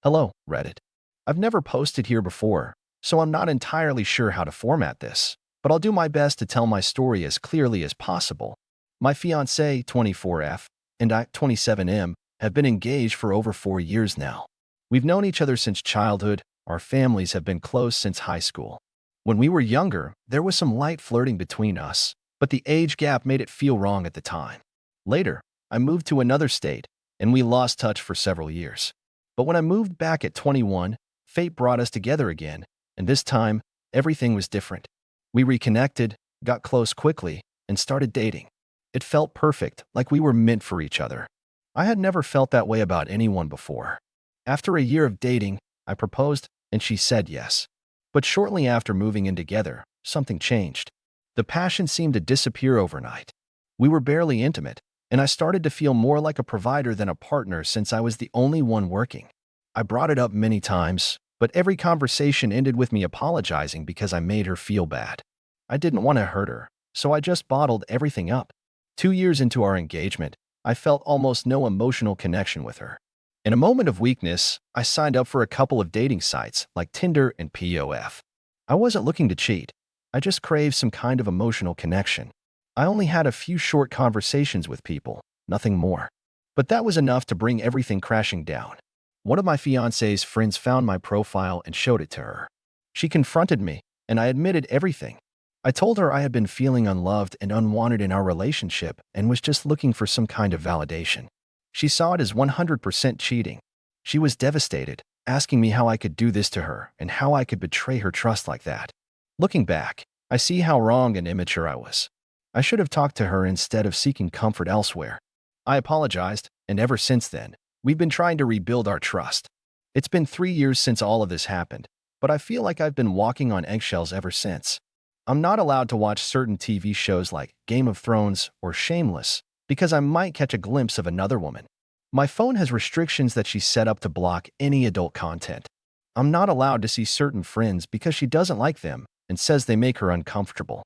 Hello, Reddit. I've never posted here before, so I'm not entirely sure how to format this, but I'll do my best to tell my story as clearly as possible. My fiancé, 24F, and I, 27M, have been engaged for over 4 years now. We've known each other since childhood. Our families have been close since high school. When we were younger, there was some light flirting between us, but the age gap made it feel wrong at the time. Later, I moved to another state, and we lost touch for several years. But when I moved back at 21, fate brought us together again, and this time, everything was different. We reconnected, got close quickly, and started dating. It felt perfect, like we were meant for each other. I had never felt that way about anyone before. After a year of dating, I proposed, and she said yes. But shortly after moving in together, something changed. The passion seemed to disappear overnight. We were barely intimate, and I started to feel more like a provider than a partner since I was the only one working. I brought it up many times, but every conversation ended with me apologizing because I made her feel bad. I didn't want to hurt her, so I just bottled everything up. 2 years into our engagement, I felt almost no emotional connection with her. In a moment of weakness, I signed up for a couple of dating sites like Tinder and POF. I wasn't looking to cheat. I just craved some kind of emotional connection. I only had a few short conversations with people, nothing more. But that was enough to bring everything crashing down. One of my fiancé's friends found my profile and showed it to her. She confronted me, and I admitted everything. I told her I had been feeling unloved and unwanted in our relationship and was just looking for some kind of validation. She saw it as 100% cheating. She was devastated, asking me how I could do this to her and how I could betray her trust like that. Looking back, I see how wrong and immature I was. I should have talked to her instead of seeking comfort elsewhere. I apologized, and ever since then, we've been trying to rebuild our trust. It's been 3 years since all of this happened, but I feel like I've been walking on eggshells ever since. I'm not allowed to watch certain TV shows like Game of Thrones or Shameless because I might catch a glimpse of another woman. My phone has restrictions that she set up to block any adult content. I'm not allowed to see certain friends because she doesn't like them and says they make her uncomfortable.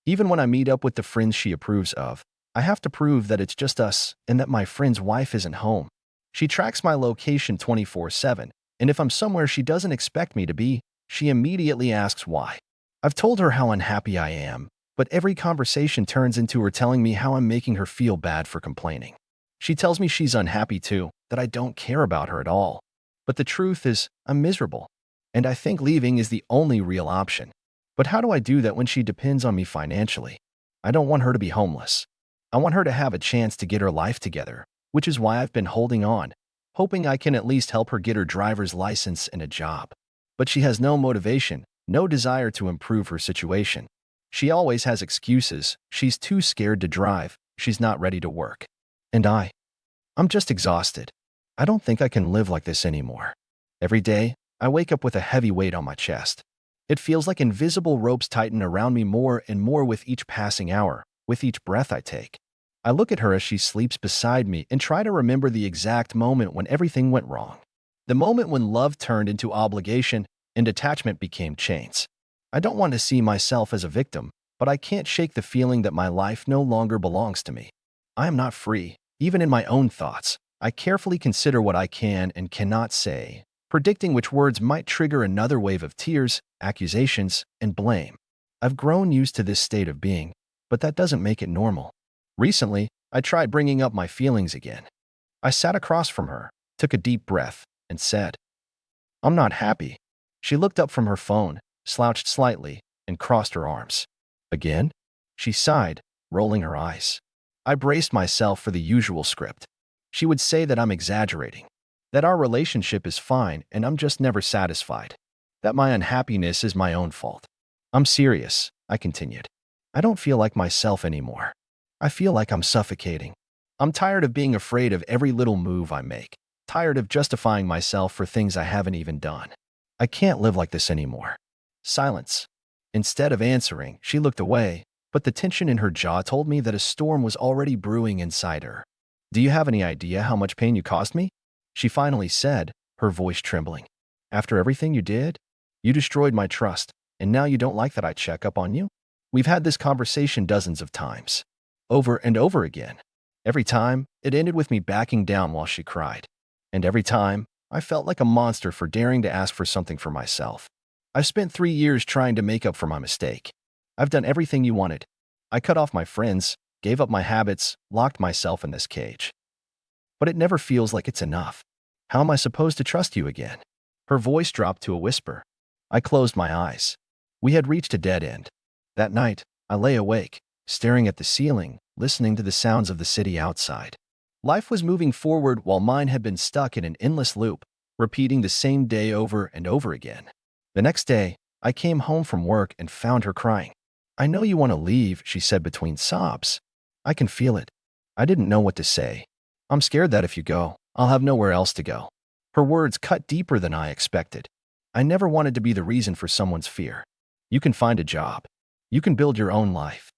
Even when I meet up with the friends she approves of, I have to prove that it's just us and that my friend's wife isn't home. She tracks my location 24/7, and if I'm somewhere she doesn't expect me to be, she immediately asks why. I've told her how unhappy I am, but every conversation turns into her telling me how I'm making her feel bad for complaining. She tells me she's unhappy too, that I don't care about her at all. But the truth is, I'm miserable, and I think leaving is the only real option. But how do I do that when she depends on me financially? I don't want her to be homeless. I want her to have a chance to get her life together, which is why I've been holding on, hoping I can at least help her get her driver's license and a job. But she has no motivation, no desire to improve her situation. She always has excuses. She's too scared to drive. She's not ready to work. And I'm just exhausted. I don't think I can live like this anymore. Every day, I wake up with a heavy weight on my chest. It feels like invisible ropes tighten around me more and more with each passing hour, with each breath I take. I look at her as she sleeps beside me and try to remember the exact moment when everything went wrong. The moment when love turned into obligation and attachment became chains. I don't want to see myself as a victim, but I can't shake the feeling that my life no longer belongs to me. I am not free, even in my own thoughts. I carefully consider what I can and cannot say, predicting which words might trigger another wave of tears, accusations, and blame. I've grown used to this state of being, but that doesn't make it normal. Recently, I tried bringing up my feelings again. I sat across from her, took a deep breath, and said, "I'm not happy." She looked up from her phone, slouched slightly, and crossed her arms. "Again?" She sighed, rolling her eyes. I braced myself for the usual script. She would say that I'm exaggerating, that our relationship is fine and I'm just never satisfied, that my unhappiness is my own fault. "I'm serious," I continued. "I don't feel like myself anymore. I feel like I'm suffocating. I'm tired of being afraid of every little move I make, tired of justifying myself for things I haven't even done. I can't live like this anymore." Silence. Instead of answering, she looked away, but the tension in her jaw told me that a storm was already brewing inside her. "Do you have any idea how much pain you caused me?" She finally said, her voice trembling. "After everything you did? You destroyed my trust, and now you don't like that I check up on you?" We've had this conversation dozens of times, over and over again. Every time, it ended with me backing down while she cried. And every time, I felt like a monster for daring to ask for something for myself. I've spent 3 years trying to make up for my mistake. I've done everything you wanted. I cut off my friends, gave up my habits, locked myself in this cage. But it never feels like it's enough. How am I supposed to trust you again? Her voice dropped to a whisper. I closed my eyes. We had reached a dead end. That night, I lay awake, staring at the ceiling, listening to the sounds of the city outside. Life was moving forward while mine had been stuck in an endless loop, repeating the same day over and over again. The next day, I came home from work and found her crying. I know you want to leave, she said between sobs. I can feel it. I didn't know what to say. I'm scared that if you go, I'll have nowhere else to go. Her words cut deeper than I expected. I never wanted to be the reason for someone's fear. You can find a job. You can build your own life.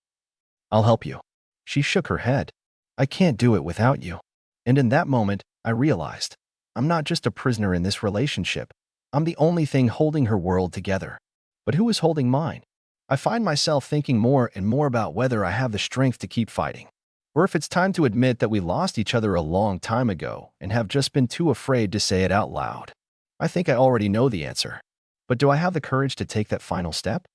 I'll help you. She shook her head. I can't do it without you. And in that moment, I realized, I'm not just a prisoner in this relationship. I'm the only thing holding her world together. But who is holding mine? I find myself thinking more and more about whether I have the strength to keep fighting, or if it's time to admit that we lost each other a long time ago and have just been too afraid to say it out loud. I think I already know the answer. But do I have the courage to take that final step?